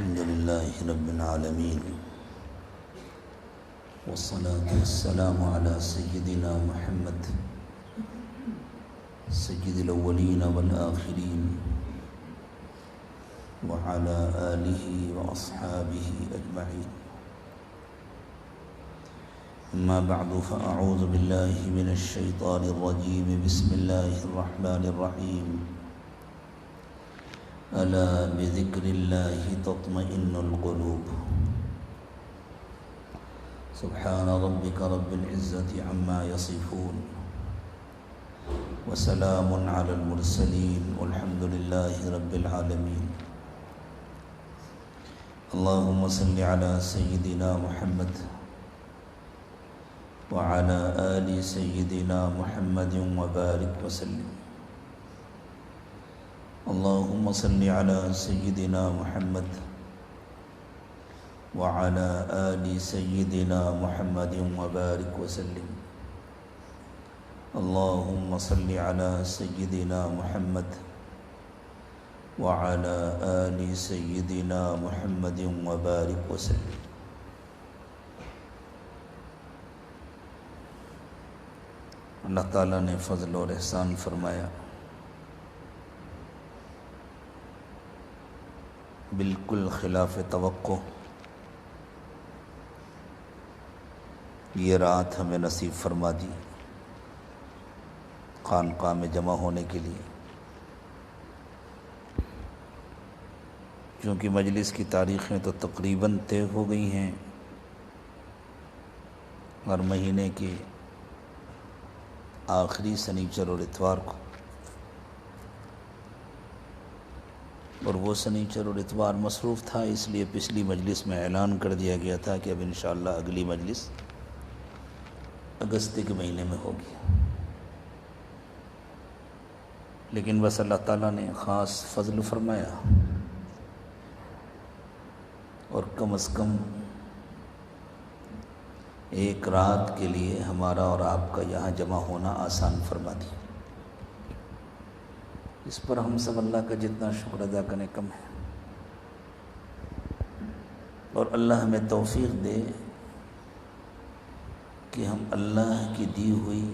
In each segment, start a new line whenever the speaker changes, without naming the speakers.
الحمد لله رب العالمين، والصلاة والسلام على سيدنا محمد سيد الأولين والآخرين وعلى آله وأصحابه أجمعين. أما بعد، فأعوذ بالله من الشيطان الرجيم. بسم الله الرحمن الرحيم. ألا بذكر الله تطمئن القلوب. سبحان ربك رب العزة عما يصفون، وسلام على المرسلين، والحمد لله رب العالمين. اللهم صل على سيدنا محمد وعلى آل سيدنا محمد وبارك وسلم. اللهم صل على سيدنا محمد وعلى آل سيدنا محمد وبارك وسلم. اللهم صل على سيدنا محمد وعلى آل سيدنا محمد وبارك وسلم. اللہ تعالیٰ نے فضل اور احسان فرمایا، بالکل خلاف توقع یہ رات ہمیں نصیب فرما دی خانقاہ میں جمع ہونے کے لیے. چونکہ مجلس کی تاریخیں تو تقریباً طے ہو گئی ہیں، اور مہینے کے آخری سنیچر اور اتوار کو، اور وہ سنیچر اور اتوار مصروف تھا، اس لیے پچھلی مجلس میں اعلان کر دیا گیا تھا کہ اب انشاءاللہ اگلی مجلس اگست کے مہینے میں ہوگی. لیکن بس اللہ تعالیٰ نے خاص فضل فرمایا، اور کم از کم ایک رات کے لیے ہمارا اور آپ کا یہاں جمع ہونا آسان فرما دیا. اس پر ہم سب اللہ کا جتنا شکر ادا کریں کم ہے. اور اللہ ہمیں توفیق دے کہ ہم اللہ کی دی ہوئی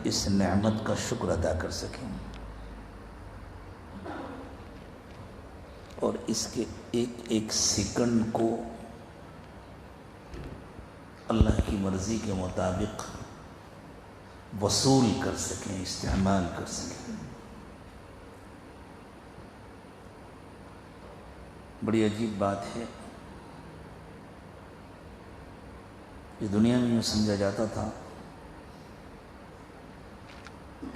اس نعمت کا شکر ادا کر سکیں، اور اس کے ایک ایک سیکنڈ کو اللہ کی مرضی کے مطابق وصول کر سکیں، استعمال کر سکیں. بڑی عجیب بات ہے. یہ دنیا میں یوں سمجھا جاتا تھا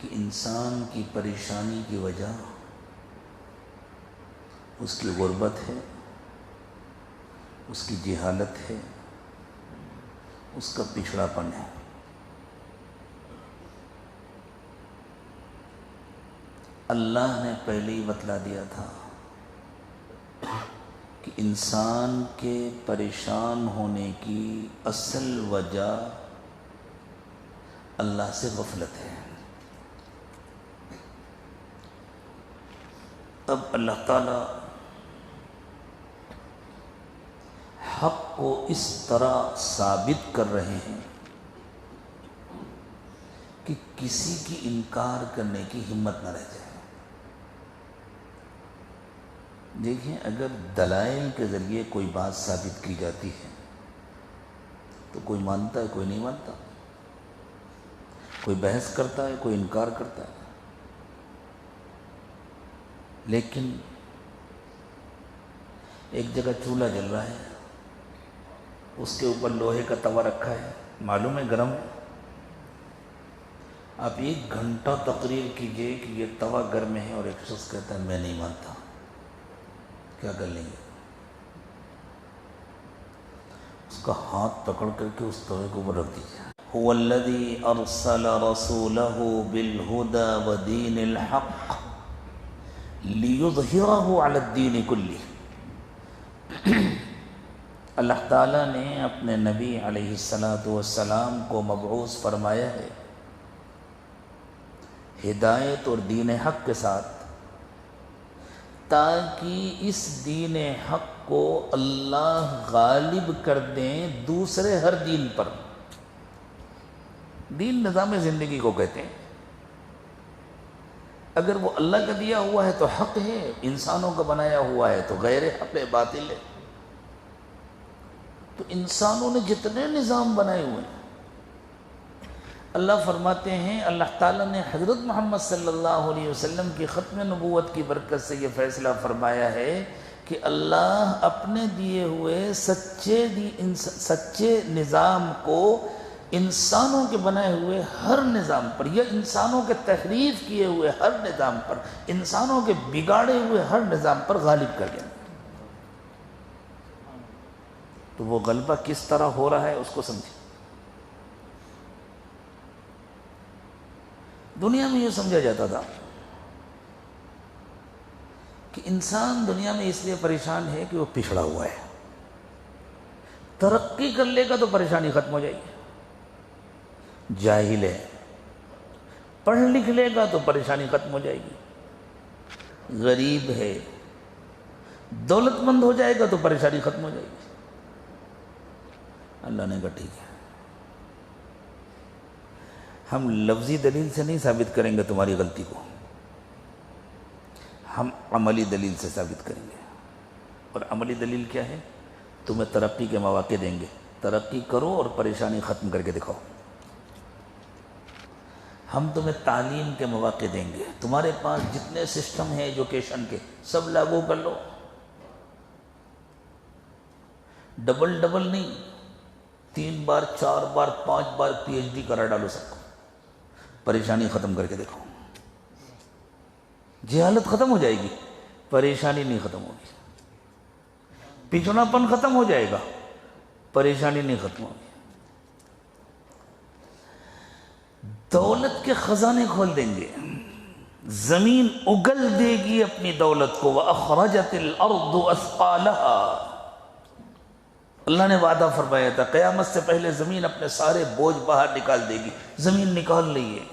کہ انسان کی پریشانی کی وجہ اس کی غربت ہے، اس کی جہالت ہے، اس کا پچھڑا پن ہے. اللہ نے پہلے ہی بتلا دیا تھا کہ انسان کے پریشان ہونے کی اصل وجہ اللہ سے غفلت ہے. اب اللہ تعالی حق کو اس طرح ثابت کر رہے ہیں کہ کسی کی انکار کرنے کی ہمت نہ رہ جائے. دیکھیں، اگر دلائل کے ذریعے کوئی بات ثابت کی جاتی ہے تو کوئی مانتا ہے، کوئی نہیں مانتا، کوئی بحث کرتا ہے، کوئی انکار کرتا ہے. لیکن ایک جگہ چولہا جل رہا ہے، اس کے اوپر لوہے کا توا رکھا ہے، معلوم ہے گرم ہے. آپ 1 گھنٹہ تقریر کیجئے کہ یہ توا گرم ہے، اور ایک شخص کہتا ہے میں نہیں مانتا، کیا کر لیں گے؟ اس کا ہاتھ پکڑ کر کے اس توے کو اوپر رکھ دیجیے. هو الذی ارسل رسولہ بالہدی ودین الحق لیظہرہ علی الدین کلہ. اللہ تعالیٰ نے اپنے نبی علیہ السلام کو مبعوث فرمایا ہے ہدایت اور دین حق کے ساتھ، تاکہ اس دین حق کو اللہ غالب کر دیں دوسرے ہر دین پر۔ دین نظام زندگی کو کہتے ہیں، اگر وہ اللہ کا دیا ہوا ہے تو حق ہے، انسانوں کا بنایا ہوا ہے تو غیر حق ہے، باطل ہے۔ تو انسانوں نے جتنے نظام بنائے ہوئے ہیں، اللہ فرماتے ہیں، اللہ تعالیٰ نے حضرت محمد صلی اللہ علیہ وسلم کی ختم نبوت کی برکت سے یہ فیصلہ فرمایا ہے کہ اللہ اپنے دیے ہوئے سچے نظام کو انسانوں کے بنائے ہوئے ہر نظام پر، یا انسانوں کے تحریف کیے ہوئے ہر نظام پر، انسانوں کے بگاڑے ہوئے ہر نظام پر غالب کر دیں۔ تو وہ غلبہ کس طرح ہو رہا ہے اس کو سمجھیں۔ دنیا میں یہ سمجھا جاتا تھا کہ انسان دنیا میں اس لیے پریشان ہے کہ وہ پچھڑا ہوا ہے، ترقی کر لے گا تو پریشانی ختم ہو جائے گی، جاہل ہے، پڑھ لکھ لے گا تو پریشانی ختم ہو جائے گی، غریب ہے، دولت مند ہو جائے گا تو پریشانی ختم ہو جائے گی۔ اللہ نے کہا ٹھیک ہے، ہم لفظی دلیل سے نہیں ثابت کریں گے تمہاری غلطی کو، ہم عملی دلیل سے ثابت کریں گے۔ اور عملی دلیل کیا ہے؟ تمہیں ترقی کے مواقع دیں گے، ترقی کرو اور پریشانی ختم کر کے دکھاؤ۔ ہم تمہیں تعلیم کے مواقع دیں گے، تمہارے پاس جتنے سسٹم ہیں ایجوکیشن کے سب لاگو کر لو، ڈبل نہیں، 3 بار 4 بار 5 بار پی ایچ ڈی کرا ڈالو سب کو، پریشانی ختم کر کے دیکھو، جہالت ختم ہو جائے گی، پریشانی نہیں ختم ہوگی، پچھڑا پن ختم ہو جائے گا، پریشانی نہیں ختم ہوگی، دولت کے خزانے کھول دیں گے، زمین اگل دے گی اپنی دولت کو، وَأَخْرَجَتِ الْأَرْضُ أَثْقَالَهَا۔ اللہ نے وعدہ فرمایا تھا قیامت سے پہلے زمین اپنے سارے بوجھ باہر نکال دے گی، زمین نکال رہی ہے،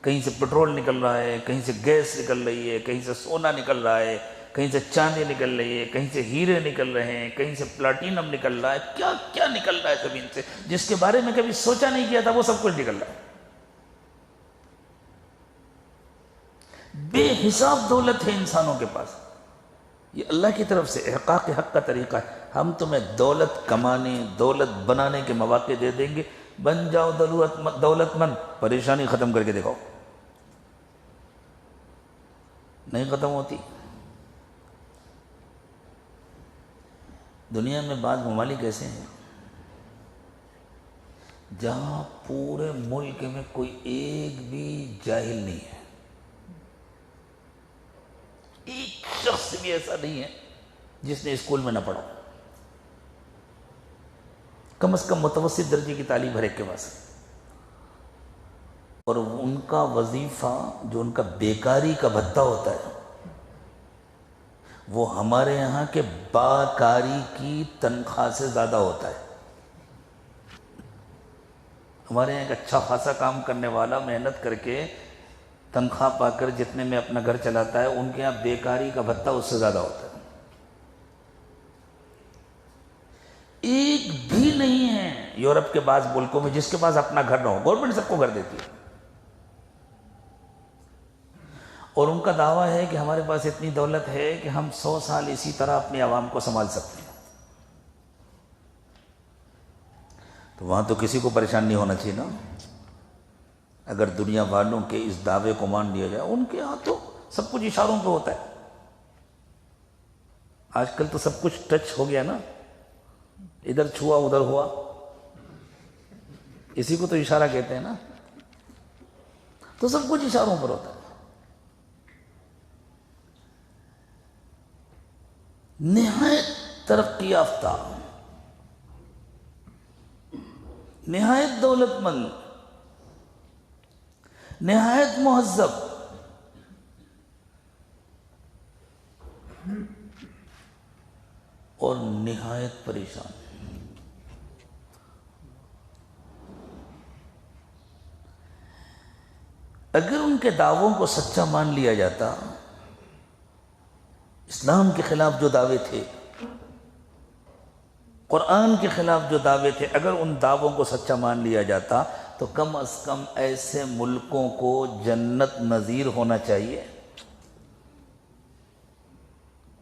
کہیں سے پٹرول نکل رہا ہے، کہیں سے گیس نکل رہی ہے، کہیں سے سونا نکل رہا ہے، کہیں سے چاندی نکل رہی ہے، کہیں سے ہیرے نکل رہے ہیں، کہیں سے پلاٹینم نکل رہا ہے، کیا کیا نکل رہا ہے زمین سے، جس کے بارے میں کبھی سوچا نہیں کیا تھا وہ سب کچھ نکل رہا ہے۔ بے حساب دولت ہے انسانوں کے پاس، یہ اللہ کی طرف سے احقاق حق کا طریقہ ہے۔ ہم تمہیں دولت کمانے، دولت بنانے کے مواقع دے دیں گے، بن جاؤ دولت مند، پریشانی ختم کر کے دکھاؤ، نہیں ختم ہوتی۔ دنیا میں بعض ممالک ایسے ہیں جہاں پورے ملک میں کوئی ایک بھی جاہل نہیں ہے، ایک شخص بھی ایسا نہیں ہے جس نے اسکول میں نہ پڑھا، کم از کم متوسط درجے کی تعلیم ہر ایک کے پاس ہے، اور ان کا وظیفہ جو ان کا بیکاری کا بھتہ ہوتا ہے وہ ہمارے یہاں کے باکاری کی تنخواہ سے زیادہ ہوتا ہے۔ ہمارے یہاں ایک اچھا خاصا کام کرنے والا محنت کر کے تنخواہ پا کر جتنے میں اپنا گھر چلاتا ہے، ان کے یہاں بیکاری کا بھتہ اس سے زیادہ ہوتا ہے۔ ایک بھی نہیں ہے یورپ کے بعض ملکوں میں جس کے پاس اپنا گھر نہ ہو، گورنمنٹ سب کو گھر دیتی ہے، اور ان کا دعویٰ ہے کہ ہمارے پاس اتنی دولت ہے کہ ہم 100 سال اسی طرح اپنی عوام کو سنبھال سکتے ہیں۔ تو وہاں تو کسی کو پریشان نہیں ہونا چاہیے نا، اگر دنیا والوں کے اس دعوے کو مان لیا جائے۔ ان کے ہاں تو سب کچھ اشاروں پہ ہوتا ہے، آج کل تو سب کچھ ٹچ ہو گیا نا، ادھر چھوا ادھر ہوا، اسی کو تو اشارہ کہتے ہیں نا، تو سب کچھ اشاروں پر ہوتا ہے۔ نہایت ترقی یافتہ، نہایت دولت مند، نہایت مہذب، اور نہایت پریشان۔ اگر ان کے دعووں کو سچا مان لیا جاتا اسلام کے خلاف جو دعوے تھے، قرآن کے خلاف جو دعوے تھے، اگر ان دعووں کو سچا مان لیا جاتا تو کم از کم ایسے ملکوں کو جنت نظیر ہونا چاہیے۔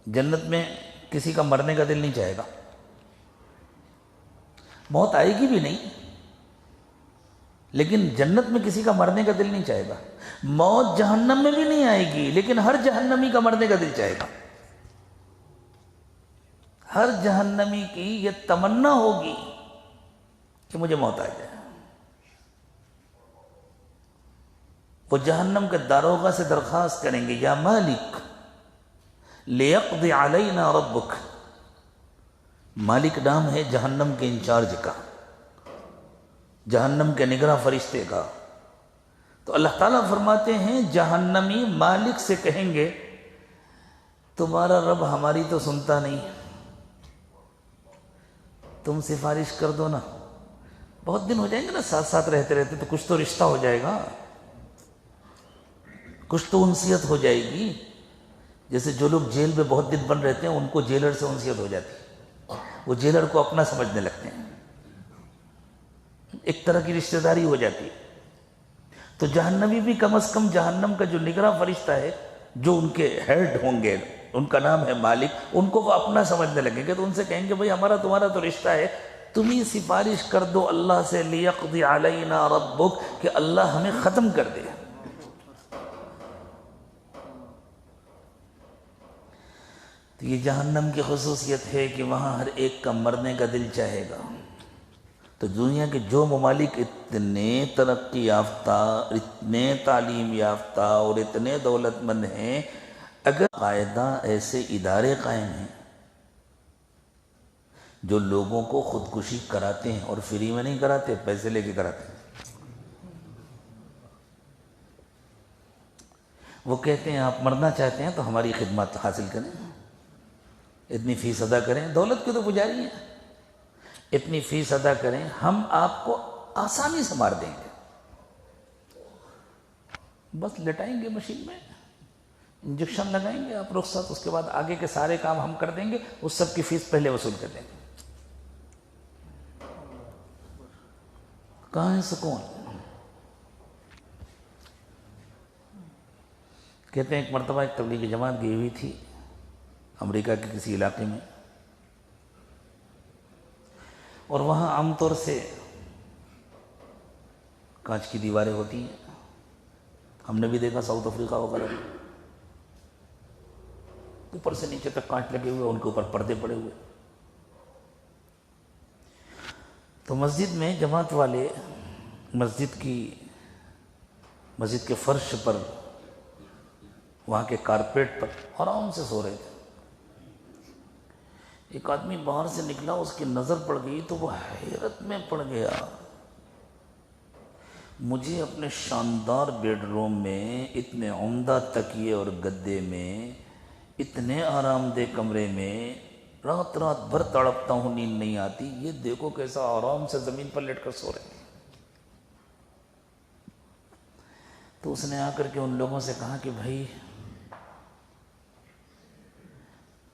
جنت میں کسی کا مرنے کا دل نہیں چاہے گا، موت آئے گی بھی نہیں، لیکن جنت میں کسی کا مرنے کا دل نہیں چاہے گا۔ موت جہنم میں بھی نہیں آئے گی، لیکن ہر جہنمی کا مرنے کا دل چاہے گا۔ ہر جہنمی کی یہ تمنا ہوگی کہ مجھے موت آ جائے۔ وہ جہنم کے داروغہ سے درخواست کریں گے، یا مالک لیقضی علینا ربک۔ مالک نام ہے جہنم کے انچارج کا، جہنم کے نگراں فرشتے کا۔ تو اللہ تعالیٰ فرماتے ہیں جہنمی مالک سے کہیں گے تمہارا رب ہماری تو سنتا نہیں، تم سفارش کر دو نا۔ بہت دن ہو جائیں گے نا ساتھ ساتھ رہتے رہتے، تو کچھ تو رشتہ ہو جائے گا، کچھ تو انسیت ہو جائے گی۔ جیسے جو لوگ جیل میں بہت دن بند رہتے ہیں ان کو جیلر سے انسیت ہو جاتی ہے، وہ جیلر کو اپنا سمجھنے لگتے ہیں، ایک طرح کی رشتہ داری ہو جاتی ہے۔ تو جہنمی بھی کم از کم جہنم کا جو نگراں فرشتہ ہے، جو ان کے ہیڈ ہوں گے، ان کا نام ہے مالک، ان کو وہ اپنا سمجھنے لگیں گے، تو ان سے کہیں گے بھئی ہمارا تمہارا تو رشتہ ہے، تم ہی سفارش کر دو اللہ سے لیقضی علینا ربک، کہ اللہ ہمیں ختم کر دے۔ تو یہ جہنم کی خصوصیت ہے کہ وہاں ہر ایک کا مرنے کا دل چاہے گا۔ تو دنیا کے جو ممالک اتنے ترقی یافتہ، اتنے تعلیم یافتہ اور اتنے دولت مند ہیں، اگر قاعدہ ایسے ادارے قائم ہیں جو لوگوں کو خودکشی کراتے ہیں، اور فری میں نہیں کراتے، پیسے لے کے کراتے ہیں۔ وہ کہتے ہیں آپ مرنا چاہتے ہیں تو ہماری خدمات حاصل کریں، اتنی فیس ادا کریں، دولت کے تو پجاری ہیں، اتنی فیس ادا کریں، ہم آپ کو آسانی سے مار دیں گے، بس لٹائیں گے مشین میں، انجیکشن لگائیں گے، آپ رخصت، اس کے بعد آگے کے سارے کام ہم کر دیں گے، اس سب کی فیس پہلے وصول کر دیں گے۔ کہاں ہے سکون؟ کہتے ہیں ایک مرتبہ ایک تبلیغی جماعت گئی ہوئی تھی امریکہ کے کسی علاقے میں، اور وہاں عام طور سے کانچ کی دیواریں ہوتی ہیں، ہم نے بھی دیکھا ساؤتھ افریقہ وغیرہ میں، اوپر سے نیچے تک کانچ لگے ہوئے، ان کے اوپر پردے پڑے ہوئے۔ تو مسجد میں جماعت والے مسجد کے فرش پر، وہاں کے کارپیٹ پر آرام سے سو رہے تھے۔ ایک آدمی باہر سے نکلا، اس کی نظر پڑ گئی تو وہ حیرت میں پڑ گیا، مجھے اپنے شاندار بیڈ روم میں، اتنے عمدہ تکیے اور گدے میں، اتنے آرام دہ کمرے میں رات رات بھر تڑپتا ہوں، نیند نہیں آتی، یہ دیکھو کیسا آرام سے زمین پر لیٹ کر سو رہے ہیں۔ تو اس نے آ کر کے ان لوگوں سے کہا کہ بھائی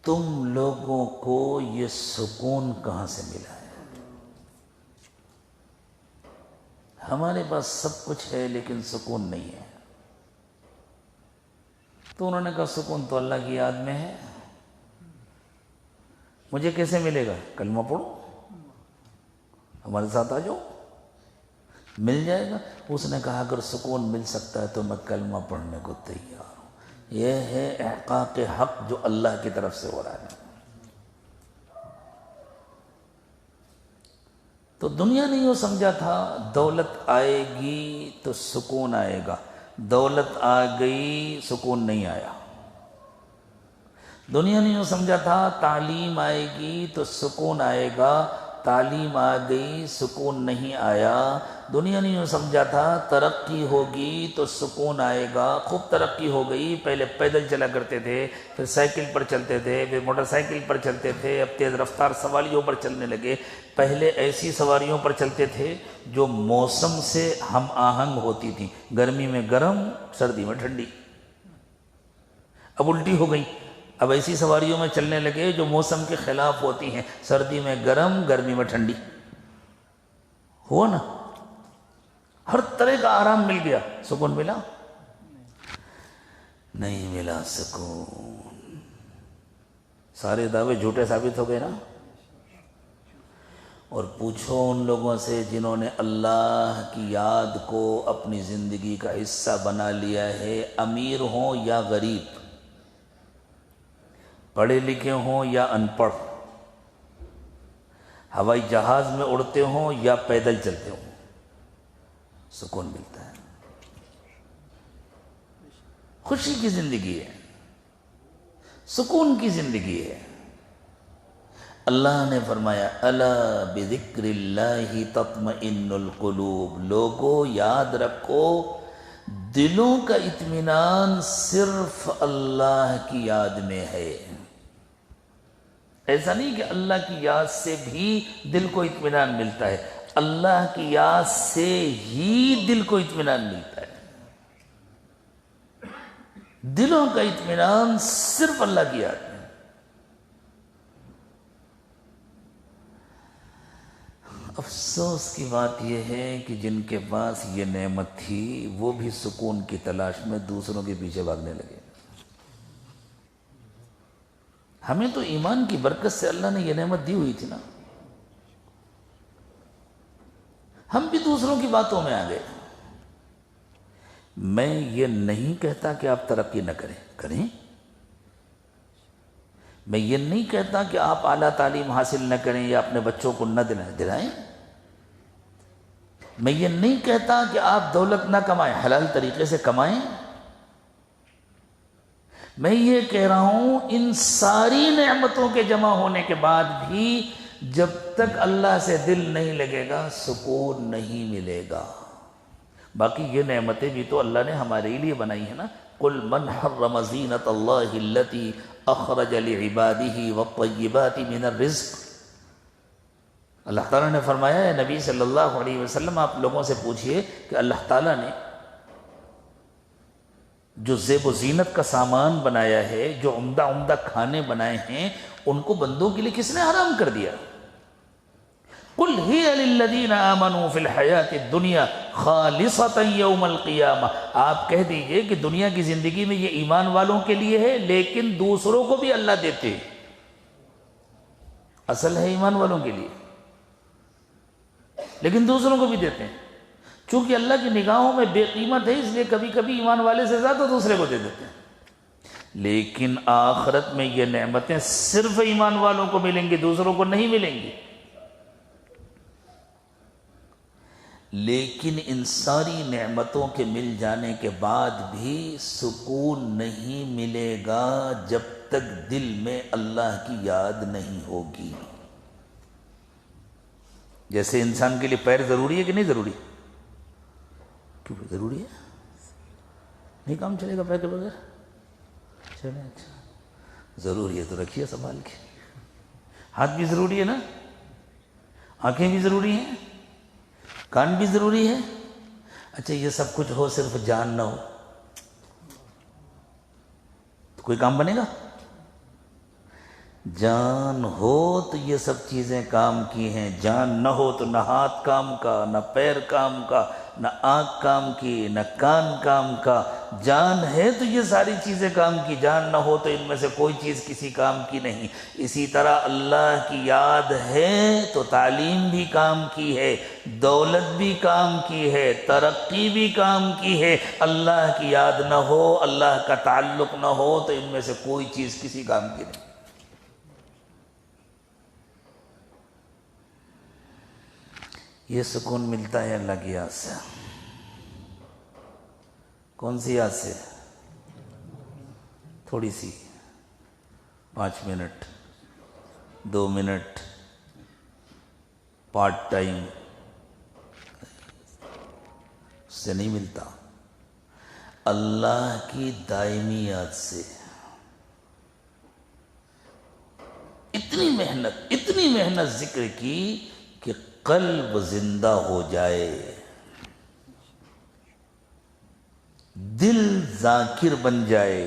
تم لوگوں کو یہ سکون کہاں سے ملا ہے؟ ہمارے پاس سب کچھ ہے لیکن سکون نہیں ہے۔ تو انہوں نے کہا سکون تو اللہ کی یاد میں ہے، مجھے کیسے ملے گا؟ کلمہ پڑھو، ہمارے ساتھ آ جاؤ، مل جائے گا۔ اس نے کہا اگر سکون مل سکتا ہے تو میں کلمہ پڑھنے کو تیار ہوں۔ یہ ہے احقاق حق جو اللہ کی طرف سے ہو رہا ہے۔ تو دنیا نے یوں سمجھا تھا دولت آئے گی تو سکون آئے گا، دولت آ گئی سکون نہیں آیا۔ دنیا نے یوں سمجھا تھا تعلیم آئے گی تو سکون آئے گا، تعلیم آ گئی سکون نہیں آیا۔ دنیا نے یوں سمجھا تھا ترقی ہوگی تو سکون آئے گا، خوب ترقی ہو گئی، پہلے پیدل چلا کرتے تھے، پھر سائیکل پر چلتے تھے، پھر موٹر سائیکل پر چلتے تھے، اب تیز رفتار سواریوں پر چلنے لگے۔ پہلے ایسی سواریوں پر چلتے تھے جو موسم سے ہم آہنگ ہوتی تھیں، گرمی میں گرم، سردی میں ٹھنڈی۔ اب الٹی ہو گئی، اب ایسی سواریوں میں چلنے لگے جو موسم کے خلاف ہوتی ہیں، سردی میں گرم، گرمی میں ٹھنڈی، ہوا نا؟ ہر طرح کا آرام مل گیا، سکون ملا؟ نہیں ملا سکون۔ سارے دعوے جھوٹے ثابت ہو گئے نا۔ اور پوچھو ان لوگوں سے جنہوں نے اللہ کی یاد کو اپنی زندگی کا حصہ بنا لیا ہے، امیر ہوں یا غریب، پڑھے لکھے ہوں یا ان پڑھ، ہوائی جہاز میں اڑتے ہوں یا پیدل چلتے ہوں، سکون ملتا ہے، خوشی کی زندگی ہے، سکون کی زندگی ہے۔ اللہ نے فرمایا الا بذکر اللہ تطمئن القلوب، لوگو یاد رکھو دلوں کا اطمینان صرف اللہ کی یاد میں ہے۔ ایسا نہیں کہ اللہ کی یاد سے بھی دل کو اطمینان ملتا ہے، اللہ کی یاد سے ہی دل کو اطمینان ملتا ہے۔ دلوں کا اطمینان صرف اللہ کی یاد میں۔ افسوس کی بات یہ ہے کہ جن کے پاس یہ نعمت تھی وہ بھی سکون کی تلاش میں دوسروں کے پیچھے بھاگنے لگے۔ ہمیں تو ایمان کی برکت سے اللہ نے یہ نعمت دی ہوئی تھی نا، ہم بھی دوسروں کی باتوں میں آ گئے۔ میں یہ نہیں کہتا کہ آپ ترقی نہ کریں، میں یہ نہیں کہتا کہ آپ اعلیٰ تعلیم حاصل نہ کریں یا اپنے بچوں کو نہ دلائیں، میں یہ نہیں کہتا کہ آپ دولت نہ کمائیں، حلال طریقے سے کمائیں، میں یہ کہہ رہا ہوں ان ساری نعمتوں کے جمع ہونے کے بعد بھی جب تک اللہ سے دل نہیں لگے گا سکون نہیں ملے گا۔ باقی یہ نعمتیں بھی تو اللہ نے ہمارے لیے بنائی ہیں نا۔ قل من حرم زینت اللہ التی اخرج لعباده والطیبات من الرزق، اللہ تعالیٰ نے فرمایا ہے نبی صلی اللہ علیہ وسلم آپ لوگوں سے پوچھئے کہ اللہ تعالیٰ نے جو زیب و زینت کا سامان بنایا ہے، جو عمدہ عمدہ کھانے بنائے ہیں، ان کو بندوں کے لیے کس نے حرام کر دیا؟ قل ہی للذین آمنوا فی الحیات الدنیا خالصتا یوم القیامہ، آپ کہہ دیجئے کہ دنیا کی زندگی میں یہ ایمان والوں کے لیے ہے، لیکن دوسروں کو بھی اللہ دیتے، اصل ہے ایمان والوں کے لیے لیکن دوسروں کو بھی دیتے ہیں۔ چونکہ اللہ کی نگاہوں میں بے قیمت ہے، اس لیے کبھی کبھی ایمان والے سے زیادہ دوسرے کو دے دیتے ہیں، لیکن آخرت میں یہ نعمتیں صرف ایمان والوں کو ملیں گی، دوسروں کو نہیں ملیں گی۔ لیکن ان ساری نعمتوں کے مل جانے کے بعد بھی سکون نہیں ملے گا جب تک دل میں اللہ کی یاد نہیں ہوگی۔ جیسے انسان کے لیے پیر ضروری ہے کہ نہیں ضروری؟ کیوں ضروری ہے؟ نہیں کام چلے گا پیر کے بغیر؟ چلے اچھا ضروری ہے تو رکھیے سنبھال کے۔ ہاتھ بھی ضروری ہے نا، آنکھیں بھی ضروری ہیں، کان بھی ضروری ہے۔ اچھا یہ سب کچھ ہو صرف جان نہ ہو تو کوئی کام بنے گا؟ جان ہو تو یہ سب چیزیں کام کی ہیں، جان نہ ہو تو نہ ہاتھ کام کا، نہ پیر کام کا، نہ آنکھ کام کی، نہ کان کام کا۔ جان ہے تو یہ ساری چیزیں کام کی، جان نہ ہو تو ان میں سے کوئی چیز کسی کام کی نہیں۔ اسی طرح اللہ کی یاد ہے تو تعلیم بھی کام کی ہے، دولت بھی کام کی ہے، ترقی بھی کام کی ہے۔ اللہ کی یاد نہ ہو، اللہ کا تعلق نہ ہو تو ان میں سے کوئی چیز کسی کام کی نہیں۔ یہ سکون ملتا ہے اللہ کی یاد سے۔ کون سی یاد سے؟ تھوڑی سی، 5 منٹ، 2 منٹ، پارٹ ٹائم، اس سے نہیں ملتا۔ اللہ کی دائمی یاد سے۔ اتنی محنت ذکر کی کہ قلب زندہ ہو جائے، دل ذاکر بن جائے،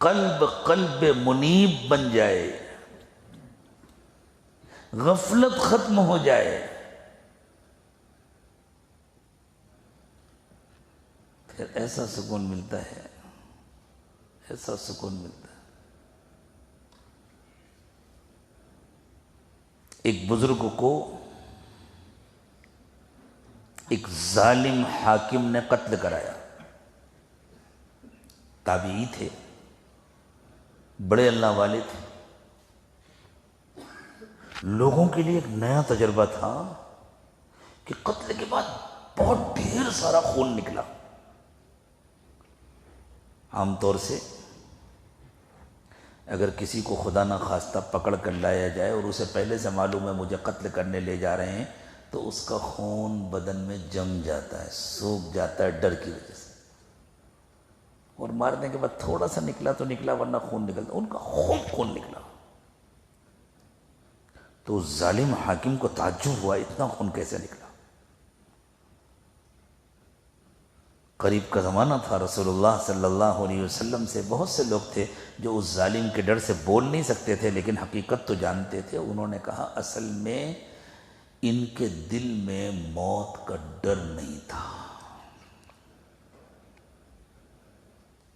قلب قلب منیب بن جائے، غفلت ختم ہو جائے، پھر ایسا سکون ملتا ہے، ایسا سکون ملتا ہے۔ ایک بزرگ کو ایک ظالم حاکم نے قتل کرایا، تابعی تھے، بڑے اللہ والے تھے، لوگوں کے لیے ایک نیا تجربہ تھا کہ قتل کے بعد بہت ڈھیر سارا خون نکلا۔ عام طور سے اگر کسی کو خدا نہ خواستہ پکڑ کر لایا جائے اور اسے پہلے سے معلوم ہے مجھے قتل کرنے لے جا رہے ہیں، تو اس کا خون بدن میں جم جاتا ہے، سوکھ جاتا ہے ڈر کی وجہ سے، اور مارنے کے بعد تھوڑا سا نکلا تو نکلا، ورنہ خون نکلتا، ان کا خون نکلا۔ تو اس ظالم حاکم کو تعجب ہوا، اتنا خون کیسے نکلا؟ قریب کا زمانہ تھا، رسول اللہ صلی اللہ علیہ وسلم سے بہت سے لوگ تھے جو اس ظالم کے ڈر سے بول نہیں سکتے تھے، لیکن حقیقت تو جانتے تھے۔ انہوں نے کہا اصل میں ان کے دل میں موت کا ڈر نہیں تھا،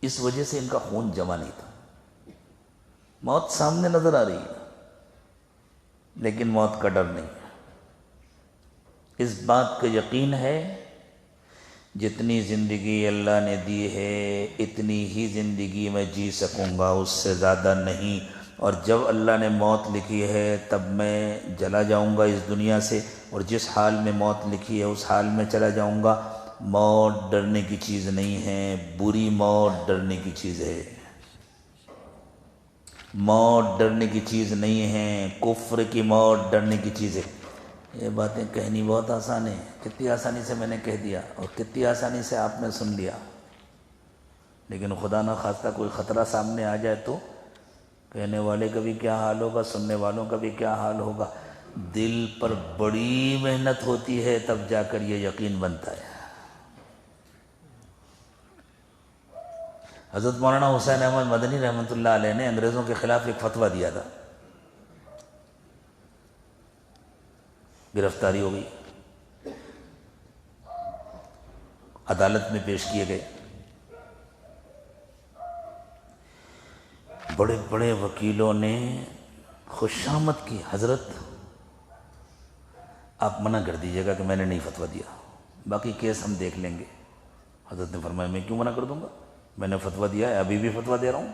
اس وجہ سے ان کا خون جمع نہیں تھا۔ موت سامنے نظر آ رہی ہے لیکن موت کا ڈر نہیں ہے۔ اس بات کا یقین ہے جتنی زندگی اللہ نے دی ہے اتنی ہی زندگی میں جی سکوں گا، اس سے زیادہ نہیں، اور جب اللہ نے موت لکھی ہے تب میں چلا جاؤں گا اس دنیا سے، اور جس حال میں موت لکھی ہے اس حال میں چلا جاؤں گا۔ موت ڈرنے کی چیز نہیں ہے، بری موت ڈرنے کی چیز ہے، موت ڈرنے کی چیز نہیں ہے، کفر کی موت ڈرنے کی چیز ہے۔ یہ باتیں کہنی بہت آسان ہے، کتنی آسانی سے میں نے کہہ دیا اور کتنی آسانی سے آپ نے سن لیا، لیکن خدا نہ خواستہ کوئی خطرہ سامنے آ جائے تو کہنے والے کا بھی کیا حال ہوگا، سننے والوں کا بھی کیا حال ہوگا۔ دل پر بڑی محنت ہوتی ہے تب جا کر یہ یقین بنتا ہے۔ حضرت مولانا حسین احمد مدنی رحمۃ اللہ علیہ نے انگریزوں کے خلاف ایک فتویٰ دیا تھا، گرفتاری ہو گئی، عدالت میں پیش کیے گئے، بڑے بڑے وکیلوں نے خوشامد کی، حضرت آپ منع کر دیجئے گا کہ میں نے نہیں فتویٰ دیا، باقی کیس ہم دیکھ لیں گے۔ حضرت نے فرمایا میں کیوں منع کر دوں گا، میں نے فتویٰ دیا ہے، ابھی بھی فتویٰ دے رہا ہوں۔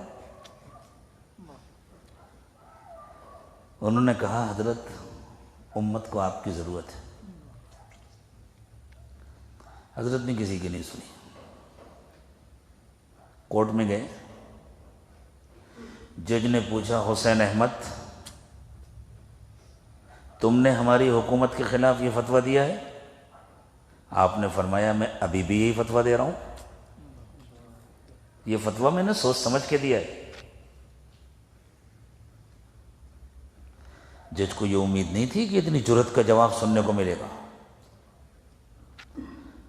انہوں نے کہا حضرت امت کو آپ کی ضرورت ہے۔ حضرت نے کسی کی نہیں سنی، کورٹ میں گئے، جج نے پوچھا حسین احمد تم نے ہماری حکومت کے خلاف یہ فتویٰ دیا ہے؟ آپ نے فرمایا میں ابھی بھی یہی فتویٰ دے رہا ہوں، یہ فتویٰ میں نے سوچ سمجھ کے دیا ہے۔ جج کو یہ امید نہیں تھی کہ اتنی جرأت کا جواب سننے کو ملے گا،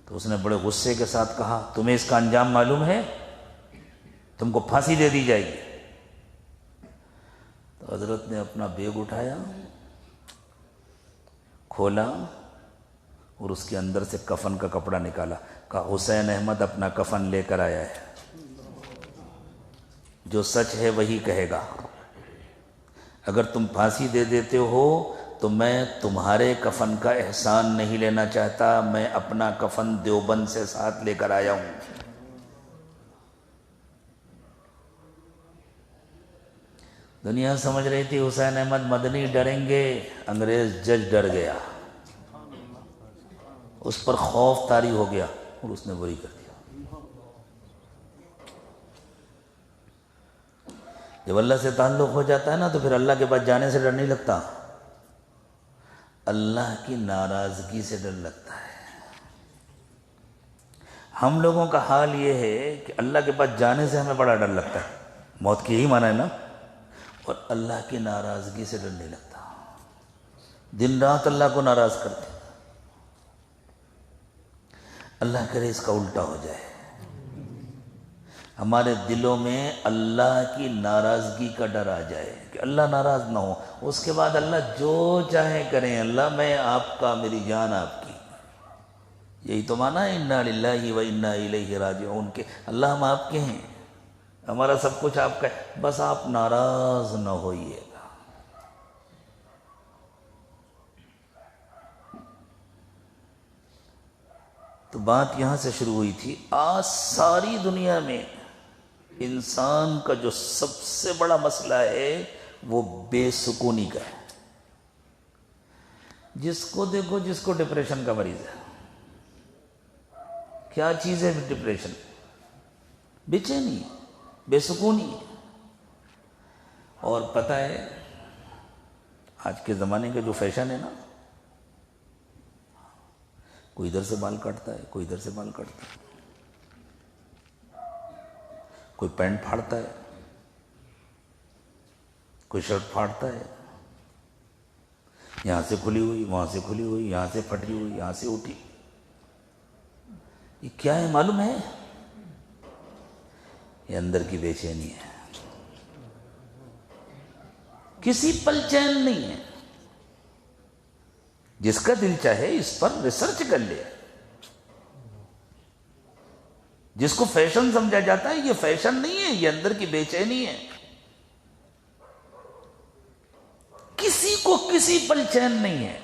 تو اس نے بڑے غصے کے ساتھ کہا تمہیں اس کا انجام معلوم ہے، تم کو پھانسی دے دی جائے گی۔ تو حضرت نے اپنا بیگ اٹھایا، کھولا اور اس کے اندر سے کفن کا کپڑا نکالا، کہا حسین احمد اپنا کفن لے کر آیا ہے، جو سچ ہے وہی کہے گا، اگر تم پھانسی دے دیتے ہو تو میں تمہارے کفن کا احسان نہیں لینا چاہتا، میں اپنا کفن دیوبند سے ساتھ لے کر آیا ہوں۔ دنیا سمجھ رہی تھی حسین احمد مدنی ڈریں گے، انگریز جج ڈر گیا، اس پر خوف طاری ہو گیا اور اس نے بری کر دیا۔ جب اللہ سے تعلق ہو جاتا ہے نا تو پھر اللہ کے پاس جانے سے ڈر نہیں لگتا، اللہ کی ناراضگی سے ڈر لگتا ہے۔ ہم لوگوں کا حال یہ ہے کہ اللہ کے پاس جانے سے ہمیں بڑا ڈر لگتا ہے، موت کی یہی معنی ہے نا، اور اللہ کی ناراضگی سے ڈر نہیں لگتا، دن رات اللہ کو ناراض کرتے، اللہ کرے اس کا الٹا ہو جائے۔ ہمارے دلوں میں اللہ کی ناراضگی کا ڈر آ جائے کہ اللہ ناراض نہ ہو، اس کے بعد اللہ جو چاہے کریں، اللہ میں آپ کا، میری جان آپ کی. یہی تو مانا ہے انا للہ و انا الیہ راجعون کے اللہ ہم آپ کے ہیں، ہمارا سب کچھ آپ کا ہے، بس آپ ناراض نہ ہوئیے گا. تو بات یہاں سے شروع ہوئی تھی. آج ساری دنیا میں انسان کا جو سب سے بڑا مسئلہ ہے وہ بے سکونی کا ہے. جس کو دیکھو جس کو ڈپریشن کا مریض ہے. کیا چیز ہے ڈپریشن؟ بے چینی، بے سکونی. اور پتہ ہے آج کے زمانے کا جو فیشن ہے نا، کوئی ادھر سے بال کاٹتا ہے، کوئی ادھر سے بال کاٹتا ہے، کوئی پینٹ پھاڑتا ہے، کوئی شرٹ پھاڑتا ہے، یہاں سے کھلی ہوئی، وہاں سے کھلی ہوئی، یہاں سے پھٹی ہوئی، یہاں سے اٹھی. یہ کیا ہے معلوم ہے؟ یہ اندر کی بے چینی ہے. کسی پل چین نہیں ہے. جس کا دل چاہے اس پر ریسرچ کر لے. جس کو فیشن سمجھا جاتا ہے، یہ فیشن نہیں ہے، یہ اندر کی بے چینی ہے. کسی کو کسی پل چین نہیں ہے،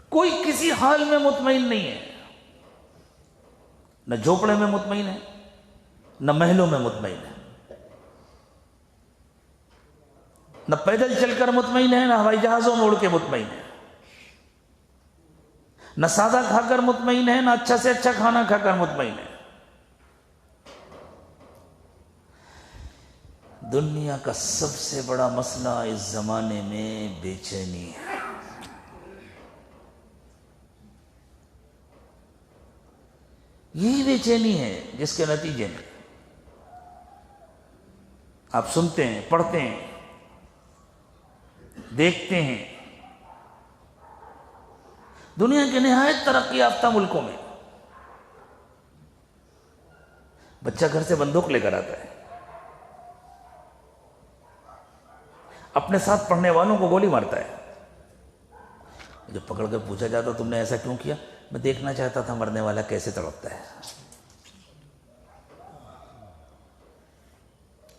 کوئی کسی حال میں مطمئن نہیں ہے. نہ جھوپڑے میں مطمئن ہے، نہ محلوں میں مطمئن ہے، نہ پیدل چل کر مطمئن ہے، نہ ہوائی جہازوں میں اڑ کے مطمئن ہے، نہ سادہ کھا کر مطمئن ہے، نہ اچھا سے اچھا کھانا کھا کر مطمئن ہے. دنیا کا سب سے بڑا مسئلہ اس زمانے میں بے چینی ہے. یہی بے چینی ہے جس کے نتیجے میں آپ سنتے ہیں، پڑھتے ہیں، دیکھتے ہیں دنیا کے نہایت ترقی یافتہ ملکوں میں بچہ گھر سے بندوق لے کر آتا ہے، اپنے ساتھ پڑھنے والوں کو گولی مارتا ہے. جب پکڑ کر پوچھا جاتا تم نے ایسا کیوں کیا؟ میں دیکھنا چاہتا تھا مرنے والا کیسے تڑپتا ہے.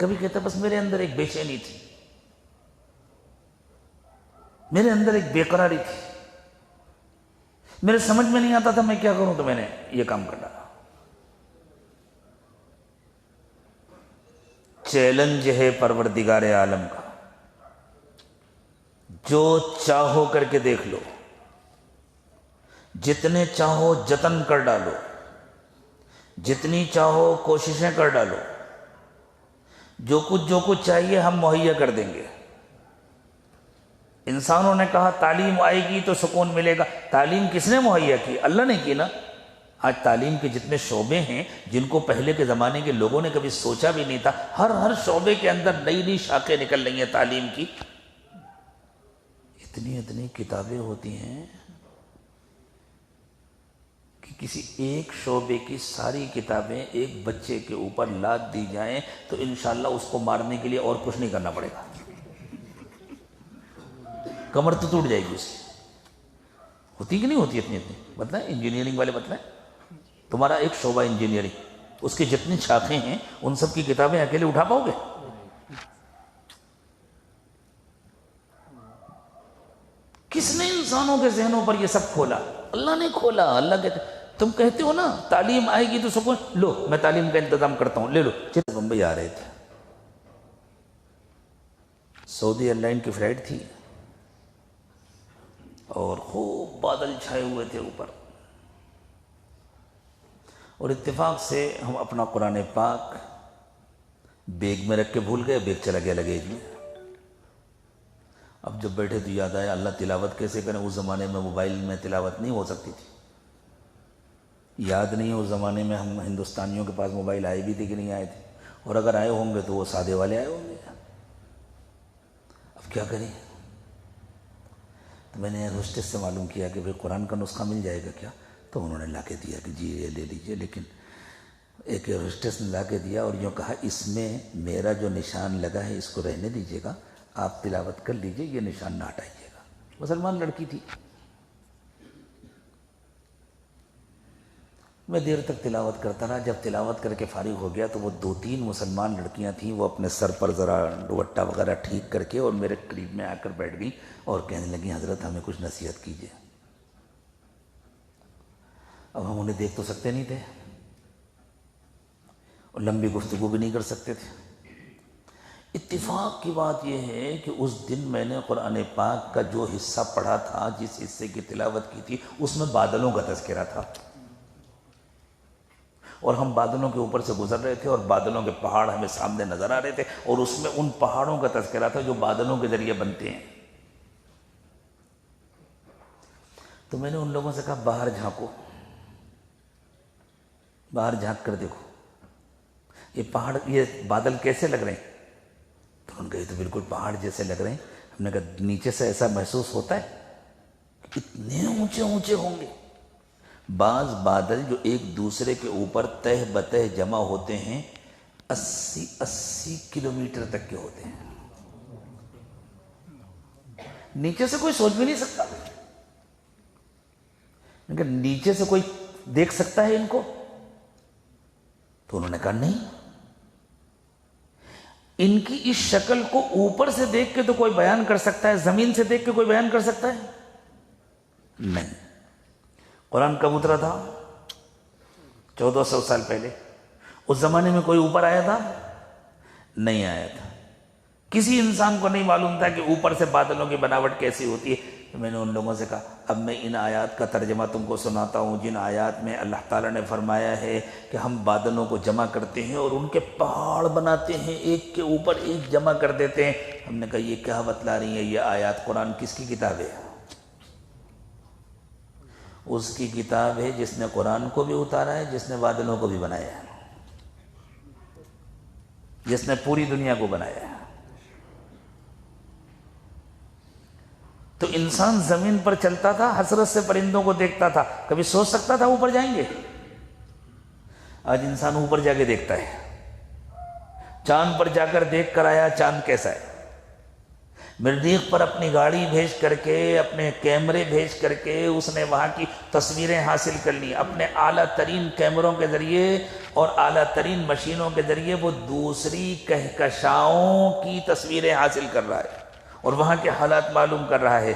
کبھی کہتا بس میرے اندر ایک بے چینی تھی، میرے اندر ایک بے قراری تھی، میرے سمجھ میں نہیں آتا تھا میں کیا کروں، تو میں نے یہ کام کر ڈالا. چیلنج ہے پروردگار عالم کا، جو چاہو کر کے دیکھ لو، جتنے چاہو جتن کر ڈالو، جتنی چاہو کوششیں کر ڈالو، جو کچھ چاہیے ہم مہیا کر دیں گے. انسانوں نے کہا تعلیم آئے گی تو سکون ملے گا. تعلیم کس نے مہیا کی؟ اللہ نے کی نا. آج تعلیم کے جتنے شعبے ہیں جن کو پہلے کے زمانے کے لوگوں نے کبھی سوچا بھی نہیں تھا، ہر شعبے کے اندر نئی نئی شاخیں نکل رہی ہیں تعلیم کی. اتنی کتابیں ہوتی ہیں کہ کسی ایک شعبے کی ساری کتابیں ایک بچے کے اوپر لاد دی جائیں تو انشاءاللہ اس کو مارنے کے لیے اور کچھ نہیں کرنا پڑے گا. کمر تو ٹوٹ جائے گی اس کی. ہوتی کہ نہیں ہوتی اتنی بتلائیں انجینئرنگ والے بتلائیں. تمہارا ایک شعبہ انجینئرنگ، اس کی جتنی شاخیں ہیں ان سب کی کتابیں اکیلے اٹھا پاؤ گے؟ کس نے انسانوں کے ذہنوں پر یہ سب کھولا؟ اللہ نے کھولا. اللہ کہتے تم کہتے ہو نا تعلیم آئے گی تو سکون، لو میں تعلیم کا انتظام کرتا ہوں، لے لو. بمبئی آ رہے تھے، سعودی ایئر لائن کی فلائٹ تھی اور خوب بادل چھائے ہوئے تھے اوپر، اور اتفاق سے ہم اپنا قرآن پاک بیگ میں رکھ کے بھول گئے، بیگ چلا گیا لگیج میں. اب جب بیٹھے تو یاد آیا اللہ تلاوت کیسے کریں. اس زمانے میں موبائل میں تلاوت نہیں ہو سکتی تھی. یاد نہیں ہے اس زمانے میں ہم ہندوستانیوں کے پاس موبائل آئے بھی تھے کہ نہیں آئے تھے، اور اگر آئے ہوں گے تو وہ سادے والے آئے ہوں گے. اب کیا کریں؟ تو میں نے ہوسٹس سے معلوم کیا کہ بھئی قرآن کا نسخہ مل جائے گا کیا؟ تو انہوں نے لا کے دیا کہ جی یہ لے لیجئے، لیکن ایک ہسٹس نے لا کے دیا اور یوں کہا اس میں میرا جو نشان لگا ہے اس کو رہنے دیجیے گا، آپ تلاوت کر لیجیے، یہ نشان نہ ہٹائیے گا۔ مسلمان لڑکی تھی۔ میں دیر تک تلاوت کرتا رہا، جب تلاوت کر کے فارغ ہو گیا تو وہ 2-3 مسلمان لڑکیاں تھیں، وہ اپنے سر پر ذرا دوپٹہ وغیرہ ٹھیک کر کے اور میرے قریب میں آ کر بیٹھ گئیں اور کہنے لگیں حضرت ہمیں کچھ نصیحت کیجیے۔ اب ہم انہیں دیکھ تو سکتے نہیں تھے اور لمبی گفتگو بھی نہیں کر سکتے تھے۔ اتفاق کی بات یہ ہے کہ اس دن میں نے قرآن پاک کا جو حصہ پڑھا تھا، جس حصے کی تلاوت کی تھی، اس میں بادلوں کا تذکرہ تھا، اور ہم بادلوں کے اوپر سے گزر رہے تھے اور بادلوں کے پہاڑ ہمیں سامنے نظر آ رہے تھے، اور اس میں ان پہاڑوں کا تذکرہ تھا جو بادلوں کے ذریعے بنتے ہیں۔ تو میں نے ان لوگوں سے کہا باہر جھانکو، باہر جھانک کر دیکھو یہ پہاڑ، یہ بادل کیسے لگ رہے ہیں؟ تو ان کہے تو بالکل پہاڑ جیسے لگ رہے ہیں۔ ہم نے کہا نیچے سے ایسا محسوس ہوتا ہے کہ اتنے اونچے اونچے ہوں گے؟ بعض بادل جو ایک دوسرے کے اوپر تہ بتہ جمع ہوتے ہیں 80 کلومیٹر تک کے ہوتے ہیں، نیچے سے کوئی سوچ بھی نہیں سکتا۔ نیچے سے کوئی دیکھ سکتا ہے ان کو؟ تو انہوں نے کہا نہیں، ان کی اس شکل کو اوپر سے دیکھ کے تو کوئی بیان کر سکتا ہے، زمین سے دیکھ کے کوئی بیان کر سکتا ہے؟ نہیں۔ قرآن کب اترا تھا؟ 1400 سال پہلے۔ اس زمانے میں کوئی اوپر آیا تھا؟ نہیں آیا تھا۔ کسی انسان کو نہیں معلوم تھا کہ اوپر سے بادلوں کی بناوٹ کیسی ہوتی ہے۔ تو میں نے ان لوگوں سے کہا اب میں ان آیات کا ترجمہ تم کو سناتا ہوں، جن آیات میں اللہ تعالیٰ نے فرمایا ہے کہ ہم بادلوں کو جمع کرتے ہیں اور ان کے پہاڑ بناتے ہیں، ایک کے اوپر ایک جمع کر دیتے ہیں۔ ہم نے کہا یہ کیا بتلا رہی ہیں یہ آیات؟ قرآن کس کی کتاب ہے؟ اس کی کتاب ہے جس نے قرآن کو بھی اتارا ہے، جس نے بادلوں کو بھی بنایا ہے، جس نے پوری دنیا کو بنایا ہے۔ تو انسان زمین پر چلتا تھا، حسرت سے پرندوں کو دیکھتا تھا، کبھی سوچ سکتا تھا اوپر جائیں گے؟ آج انسان اوپر جا کے دیکھتا ہے۔ چاند پر جا کر دیکھ کر آیا چاند کیسا ہے، مریخ پر اپنی گاڑی بھیج کر کے، اپنے کیمرے بھیج کر کے اس نے وہاں کی تصویریں حاصل کر لی، اپنے اعلیٰ ترین کیمروں کے ذریعے اور اعلیٰ ترین مشینوں کے ذریعے وہ دوسری کہکشاؤں کی تصویریں حاصل کر رہا ہے اور وہاں کے حالات معلوم کر رہا ہے۔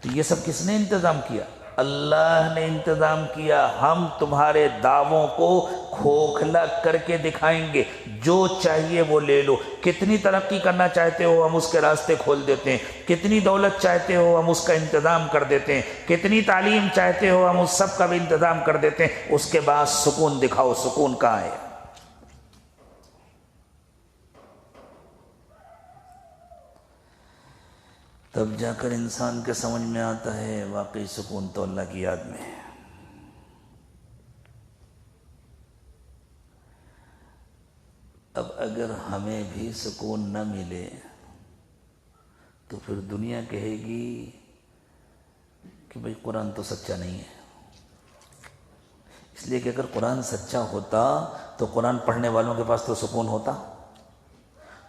تو یہ سب کس نے انتظام کیا؟ اللہ نے انتظام کیا۔ ہم تمہارے دعووں کو کھوکھلا کر کے دکھائیں گے، جو چاہیے وہ لے لو۔ کتنی ترقی کرنا چاہتے ہو ہم اس کے راستے کھول دیتے ہیں، کتنی دولت چاہتے ہو ہم اس کا انتظام کر دیتے ہیں، کتنی تعلیم چاہتے ہو ہم اس سب کا بھی انتظام کر دیتے ہیں۔ اس کے بعد سکون دکھاؤ، سکون کہاں ہے؟ تب جا کر انسان کے سمجھ میں آتا ہے واقعی سکون تو اللہ کی یاد میں ہے۔ اب اگر ہمیں بھی سکون نہ ملے تو پھر دنیا کہے گی کہ بھئی قرآن تو سچا نہیں ہے۔ اس لیے کہ اگر قرآن سچا ہوتا تو قرآن پڑھنے والوں کے پاس تو سکون ہوتا۔